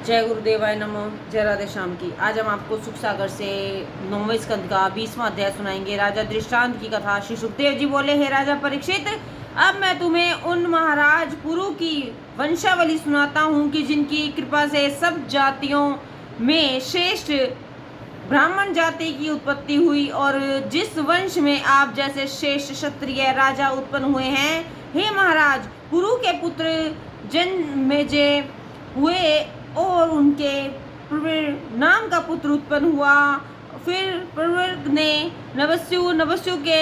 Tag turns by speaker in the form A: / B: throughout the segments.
A: जय गुरुदेवाय नमो। जय राधे श्याम की। आज हम आपको सुख सागर से 9वें स्कंद का 20वां अध्याय सुनाएंगे। राजा दृष्टांत की कथा। श्री सुखदेव जी बोले, हे राजा परीक्षित, अब मैं तुम्हें उन महाराज पुरु की वंशावली सुनाता हूँ कि जिनकी कृपा से सब जातियों में श्रेष्ठ ब्राह्मण जाति की उत्पत्ति हुई और जिस वंश में आप जैसे श्रेष्ठ क्षत्रिय राजा उत्पन्न हुए हैं। हे महाराज, पुरु के पुत्र जन्मेजय हुए और उनके प्रवर नाम का पुत्र उत्पन्न हुआ। फिर प्रवर ने नवस्यु के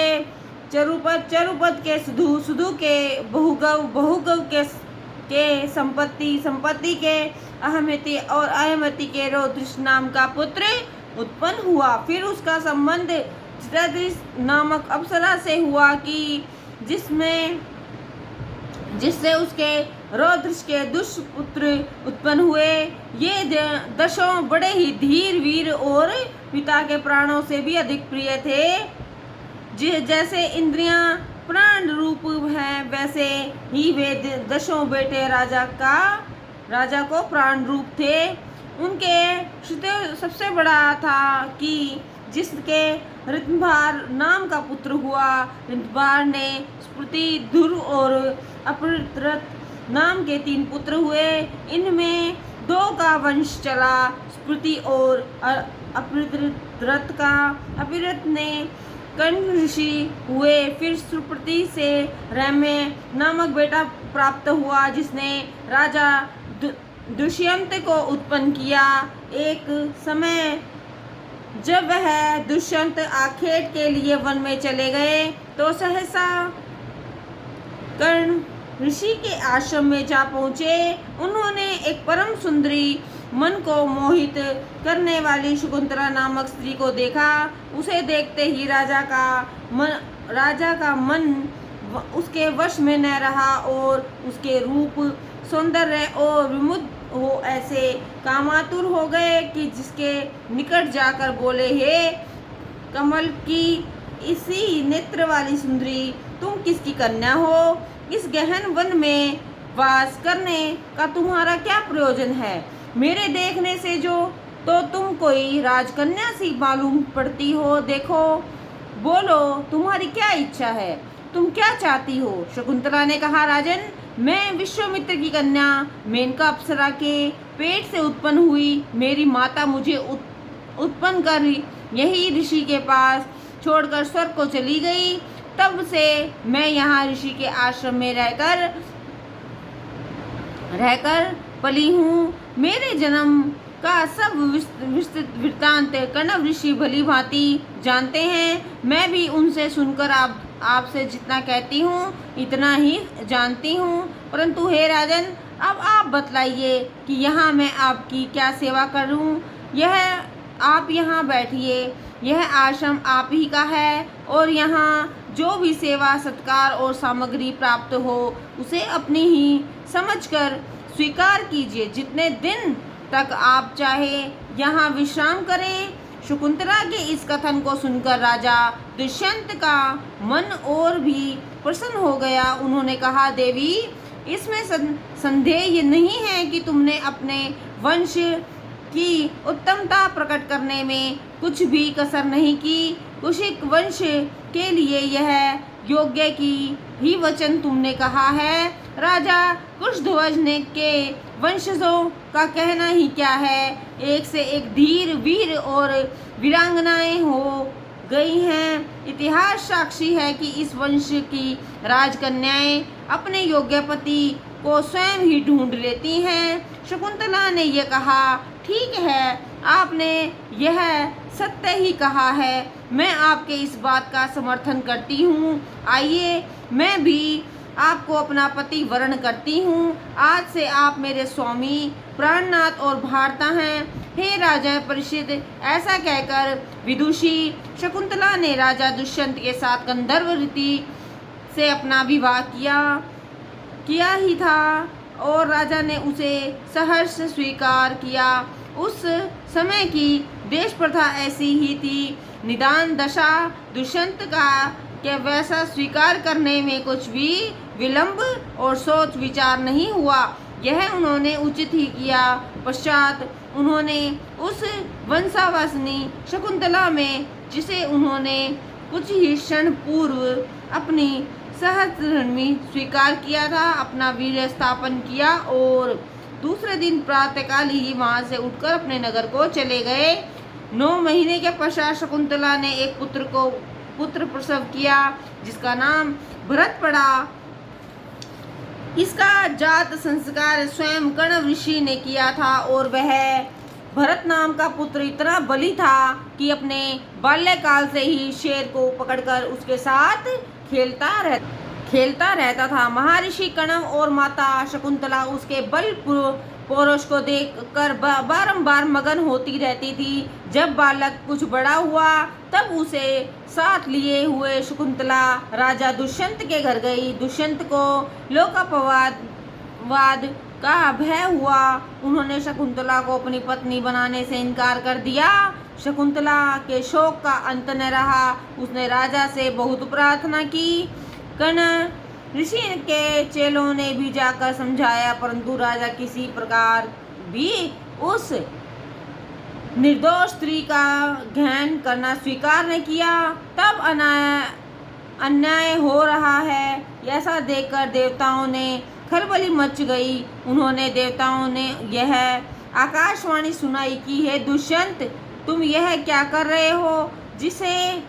A: चरुपद के सुधु के बहुगव के संपत्ति के अहमति और अहमति के रौद्रिश नाम का पुत्र उत्पन्न हुआ। फिर उसका संबंध चित्रादृश नामक अप्सरा से हुआ कि जिससे उसके रौद्रिश के दुष्पुत्र उत्पन्न हुए। ये दशों बड़े ही धीर वीर और पिता के प्राणों से भी अधिक प्रिय थे। जैसे इंद्रियां प्राण रूप हैं, वैसे ही वे दशों बेटे राजा को प्राण रूप थे। उनके सबसे बड़ा था कि जिसके ऋतंभार नाम का पुत्र हुआ। ऋतंभार ने स्मृति, ध्रुव और अपृत्रत नाम के 3 पुत्र हुए। इनमें 2 का वंश चला, स्मृति और अपृत्रत ने कर्ण ऋषि हुए। फिर सुप्रति से रम्य नामक बेटा प्राप्त हुआ, जिसने राजा दुष्यंत को उत्पन्न किया। एक समय जब वह दुष्यंत आखेट के लिए वन में चले गए तो सहसा कर्ण ऋषि के आश्रम में जा पहुँचे। उन्होंने एक परम सुंदरी, मन को मोहित करने वाली शकुंतला नामक स्त्री को देखा। उसे देखते ही राजा का मन उसके वश में न रहा और उसके रूप, सौंदर्य और विमुग्ध हो ऐसे कामातुर हो गए कि जिसके निकट जाकर बोले, हे कमल की इसी नेत्र वाली सुंदरी, तुम किसकी कन्या हो? इस गहन वन में वास करने का तुम्हारा क्या प्रयोजन है? मेरे देखने से तो तुम कोई राजकन्या सी मालूम पड़ती हो। देखो, बोलो, तुम्हारी क्या इच्छा है? तुम क्या चाहती हो? शकुंतला ने कहा, राजन, मैं विश्वामित्र की कन्या मेनका अप्सरा के पेट से उत्पन्न हुई। मेरी माता मुझे उत्पन्न कर यही ऋषि के पास छोड़कर स्वर्ग को चली गई। तब से मैं यहाँ ऋषि के आश्रम में रहकर पली हूँ। मेरे जन्म का सब विस्तृत वृत्तांत कण्व ऋषि भली भांति जानते हैं। मैं भी उनसे सुनकर आपसे जितना कहती हूँ इतना ही जानती हूँ। परंतु हे राजन, अब आप बतलाइए कि यहाँ मैं आपकी क्या सेवा करूँ। आप यहाँ बैठिए। यह आश्रम आप ही का है और यहाँ जो भी सेवा, सत्कार और सामग्री प्राप्त हो उसे अपनी ही समझकर स्वीकार कीजिए। जितने दिन तक आप चाहे यहाँ विश्राम करें। शकुंतला के इस कथन को सुनकर राजा दुष्यंत का मन और भी प्रसन्न हो गया। उन्होंने कहा, देवी, इसमें संदेह नहीं है कि तुमने अपने वंश की उत्तमता प्रकट करने में कुछ भी कसर नहीं की। कुशिक वंश के लिए यह योग्य की ही वचन तुमने कहा है। राजा कुशध्वज ने के वंशजों का कहना ही क्या है। एक से एक धीर वीर और वीरांगनाएं हो गई हैं। इतिहास साक्षी है कि इस वंश की राजकन्याएं अपने योग्य पति को स्वयं ही ढूंढ लेती हैं। शकुंतला ने यह कहा, ठीक है, आपने यह सत्य ही कहा है। मैं आपके इस बात का समर्थन करती हूँ। आइए, मैं भी आपको अपना पति वर्ण करती हूँ। आज से आप मेरे स्वामी, प्राणनाथ और भारता हैं। हे राजा परीक्षित, ऐसा कहकर विदुषी शकुंतला ने राजा दुष्यंत के साथ गंधर्व रीति से अपना विवाह किया ही था और राजा ने उसे सहर्ष स्वीकार किया। उस समय की देश प्रथा ऐसी ही थी। निदान दशा दुष्यंत के वैसा स्वीकार करने में कुछ भी विलंब और सोच विचार नहीं हुआ। यह उन्होंने उचित ही किया। पश्चात उन्होंने उस वंशावसिनी शकुंतला में, जिसे उन्होंने कुछ ही क्षण पूर्व अपनी सहधर्मिणी स्वीकार किया था, अपना वीर्य स्थापन किया और दूसरे दिन प्रातःकाल ही वहां से उठकर अपने नगर को चले गए। 9 महीने के पश्चात शकुंतला ने एक पुत्र प्रसव किया, जिसका नाम भरत पड़ा। इसका जात संस्कार स्वयं कण्व ऋषि ने किया था और वह भरत नाम का पुत्र इतना बली था कि अपने बाल्यकाल से ही शेर को पकड़कर उसके साथ खेलता रहता था। महर्षि कण्व और माता शकुंतला उसके बल पौरुष को देखकर बारंबार मगन होती रहती थी। जब बालक कुछ बड़ा हुआ तब उसे साथ लिए हुए शकुंतला राजा दुष्यंत के घर गई। दुष्यंत को लोकापवाद का भय हुआ। उन्होंने शकुंतला को अपनी पत्नी बनाने से इनकार कर दिया। शकुंतला के शोक का अंत न रहा। उसने राजा से बहुत प्रार्थना की। कण्व ऋषि के चेलों ने भी जाकर समझाया, परंतु राजा किसी प्रकार भी उस निर्दोष स्त्री का ग्रहण करना स्वीकार न किया। तब अन्याय हो रहा है ऐसा देखकर देवताओं ने खलबली मच गई। उन्होंने देवताओं ने यह आकाशवाणी सुनाई कि हे दुष्यंत, तुम यह क्या कर रहे हो? जिसे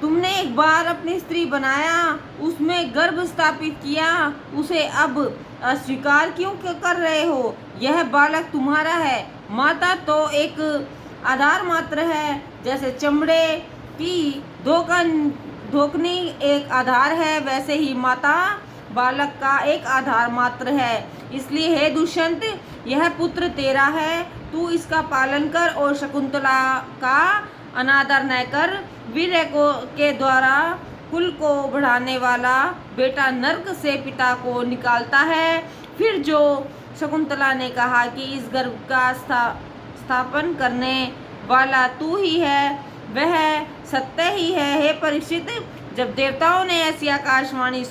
A: तुमने एक बार अपनी स्त्री बनाया, उसमें गर्भ स्थापित किया, उसे अब अस्वीकार क्यों कर रहे हो? यह बालक तुम्हारा है। माता तो एक आधार मात्र है, जैसे चमड़े की धोकनी एक आधार है, वैसे ही माता बालक का एक आधार मात्र है। इसलिए हे दुष्यंत, यह पुत्र तेरा है, तू इसका पालन कर और शकुंतला का अनादर न कर। वीर्य के द्वारा कुल को बढ़ाने वाला बेटा नरक से पिता को निकालता है। फिर जो शकुंतला ने कहा कि इस गर्भ का स्थापन करने वाला तू ही है, वह सत्य ही है। हे परीक्षित, जब देवताओं ने ऐसी आकाशवाणी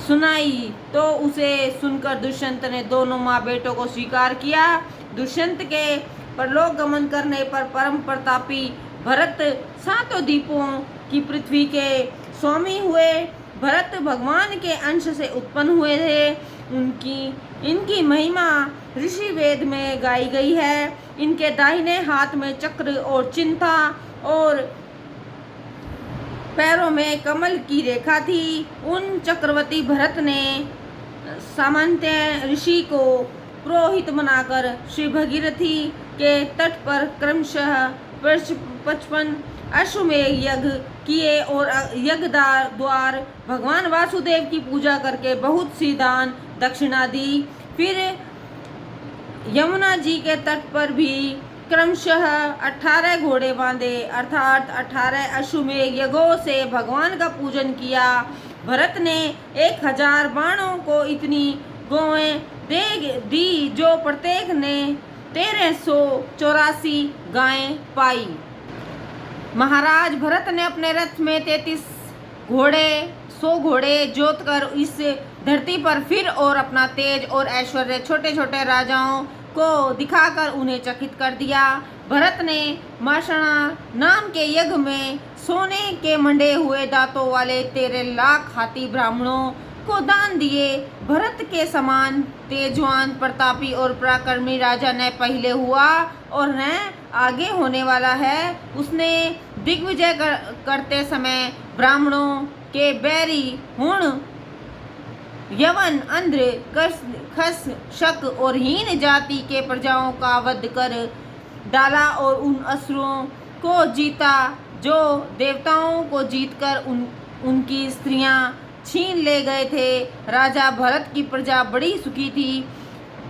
A: सुनाई तो उसे सुनकर दुष्यंत ने दोनों माँ बेटों को स्वीकार किया। दुष्यंत के परलोक गमन करने पर परम प्रतापी भरत 7 द्वीपों की पृथ्वी के स्वामी हुए। भरत भगवान के अंश से उत्पन्न हुए थे। इनकी महिमा ऋषि वेद में गाई गई है। इनके दाहिने हाथ में चक्र और चिन्ह था और पैरों में कमल की रेखा थी। उन चक्रवर्ती भरत ने सामंत ऋषि को पुरोहित बनाकर श्री भगीरथी के तट पर क्रमशः 55 अश्वमेध यज्ञ किए और यज्ञ द्वार भगवान वासुदेव की पूजा करके बहुत सी दान दक्षिणा दी। फिर यमुना जी के तट पर भी क्रमशः 18 घोड़े बांधे, अर्थात 18 अश्वमेध यज्ञों से भगवान का पूजन किया। भरत ने 1000 बाणों को इतनी गौएं दी जो प्रत्येक ने 1384 गायें पाई। महाराज भरत ने अपने रथ में 100 घोड़े जोतकर इस धरती पर फिर और अपना तेज और ऐश्वर्य छोटे छोटे राजाओं को दिखाकर उन्हें चकित कर दिया। भरत ने माषणा नाम के यज्ञ में सोने के मंडे हुए दांतों वाले 13 लाख हाथी ब्राह्मणों को दान दिए। भरत के समान तेजवान, प्रतापी और पराक्रमी राजा न पहले हुआ और न आगे होने वाला है। उसने दिग्विजय करते समय ब्राह्मणों के बैरी हुण, यवन, अंध्र, खस, शक और हीन जाति के प्रजाओं का वध कर डाला और उन असुरों को जीता जो देवताओं को जीतकर उनकी स्त्रियां छीन ले गए थे। राजा भरत की प्रजा बड़ी सुखी थी।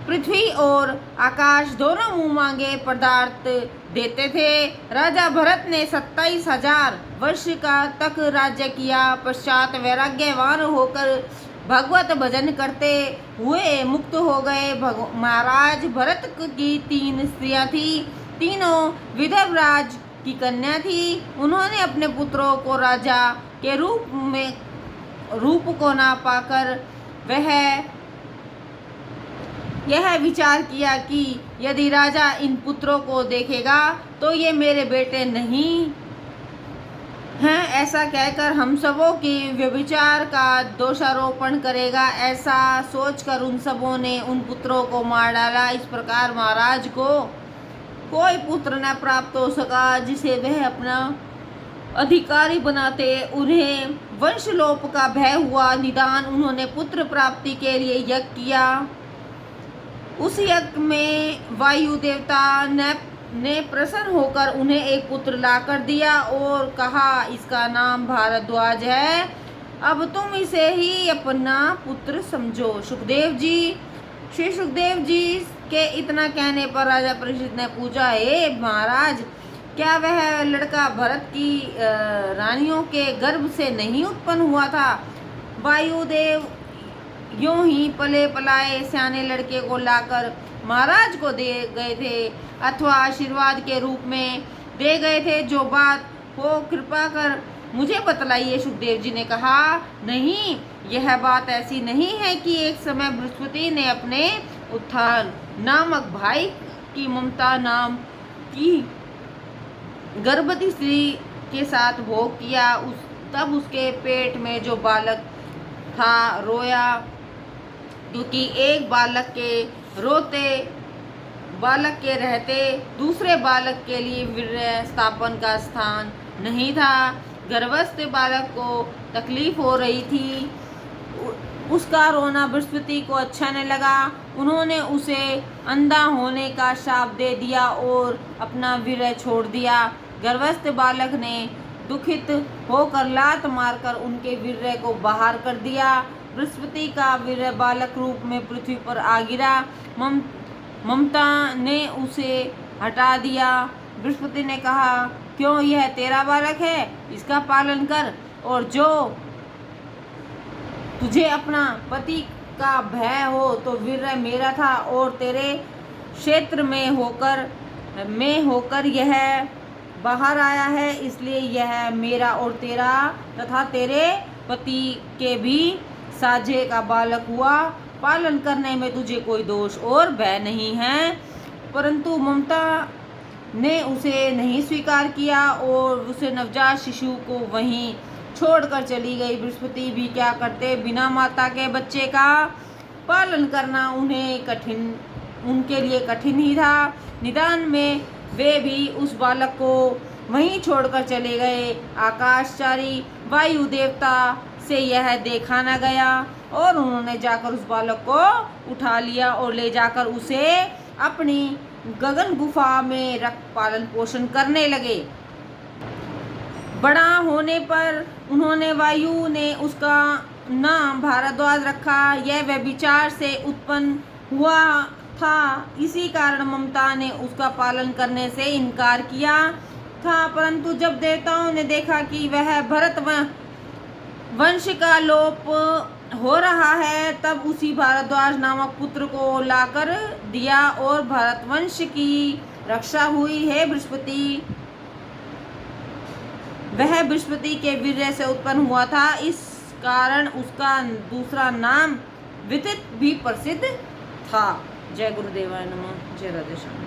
A: पृथ्वी और आकाश दोनों मुंह मांगे पदार्थ देते थे। राजा भरत ने 27,000 वर्ष का तक राज्य किया। पश्चात वैराग्यवान होकर भगवत भजन करते हुए मुक्त हो गए। महाराज भरत की 3 स्त्रियां थी। तीनों विदर्भ राज की कन्या थी। उन्होंने अपने पुत्रों को राजा के रूप को ना पाकर वह यह विचार किया कि यदि राजा इन पुत्रों को देखेगा तो ये मेरे बेटे नहीं हैं, ऐसा कहकर हम सबों की व्यभिचार का दोषारोपण करेगा। ऐसा सोचकर उन सबों ने उन पुत्रों को मार डाला। इस प्रकार महाराज को कोई पुत्र न प्राप्त हो सका जिसे वह अपना अधिकारी बनाते। उन्हें वंशलोप का भय हुआ, निदान उन्होंने पुत्र प्राप्ति के लिए यज्ञ किया। उस यज्ञ में वायु देवता ने प्रसन्न होकर उन्हें एक पुत्र लाकर दिया और कहा, इसका नाम भारद्वाज है, अब तुम इसे ही अपना पुत्र समझो। श्री सुखदेव जी के इतना कहने पर राजा परीक्षित ने पूछा, हे महाराज, क्या वह लड़का भरत की रानियों के गर्भ से नहीं उत्पन्न हुआ था? वायुदेव यूं ही पले पलाए सियाने लड़के को लाकर महाराज को दे गए थे, अथवा आशीर्वाद के रूप में दे गए थे। जो बात हो कृपा कर मुझे बतलाइए। सुखदेव जी ने कहा, नहीं, यह बात ऐसी नहीं है कि एक समय बृहस्पति ने अपने उत्थान नामक भाई की ममता नाम की गर्भवती स्त्री के साथ भोग किया। तब उसके पेट में जो बालक था रोया, क्योंकि एक बालक के रहते दूसरे बालक के लिए वीर्य स्थापन का स्थान नहीं था। गर्भस्थ बालक को तकलीफ हो रही थी। उसका रोना बृहस्पति को अच्छा न लगा। उन्होंने उसे अंधा होने का शाप दे दिया और अपना वीर्य छोड़ दिया। गर्भस्थ बालक ने दुखित होकर लात मारकर उनके वीर्य को बाहर कर दिया। बृहस्पति का वीर्य बालक रूप में पृथ्वी पर आ गिरा। ममता ने उसे हटा दिया। बृहस्पति ने कहा, क्यों, यह तेरा बालक है, इसका पालन कर। और जो तुझे अपना पति का भय हो तो वीर्य मेरा था और तेरे क्षेत्र में होकर यह बाहर आया है, इसलिए यह मेरा और तेरा तथा तेरे पति के भी साझे का बालक हुआ। पालन करने में तुझे कोई दोष और भय नहीं है। परंतु ममता ने उसे नहीं स्वीकार किया और उसे नवजात शिशु को वहीं छोड़कर चली गई। बृहस्पति भी क्या करते, बिना माता के बच्चे का पालन करना उनके लिए कठिन ही था। निदान में वे भी उस बालक को वहीं छोड़कर चले गए। आकाशचारी वायु देवता से यह देखा न गया और उन्होंने जाकर उस बालक को उठा लिया और ले जाकर उसे अपनी गगन गुफा में रख पालन पोषण करने लगे। बड़ा होने पर उन्होंने वायु ने उसका नाम भारद्वाज रखा। यह व्यभिचार से उत्पन्न हुआ था, इसी कारण ममता ने उसका पालन करने से इनकार किया था। परंतु जब देवताओं ने देखा कि वह भरत वंश का लोप हो रहा है, तब उसी भारद्वाज नामक पुत्र को लाकर दिया और भरतवंश की रक्षा हुई है। वह बृहस्पति के वीर्य से उत्पन्न हुआ था, इस कारण उसका दूसरा नाम विदित भी प्रसिद्ध था। जय गुरुदेवाय नमः। जय राधे श्याम।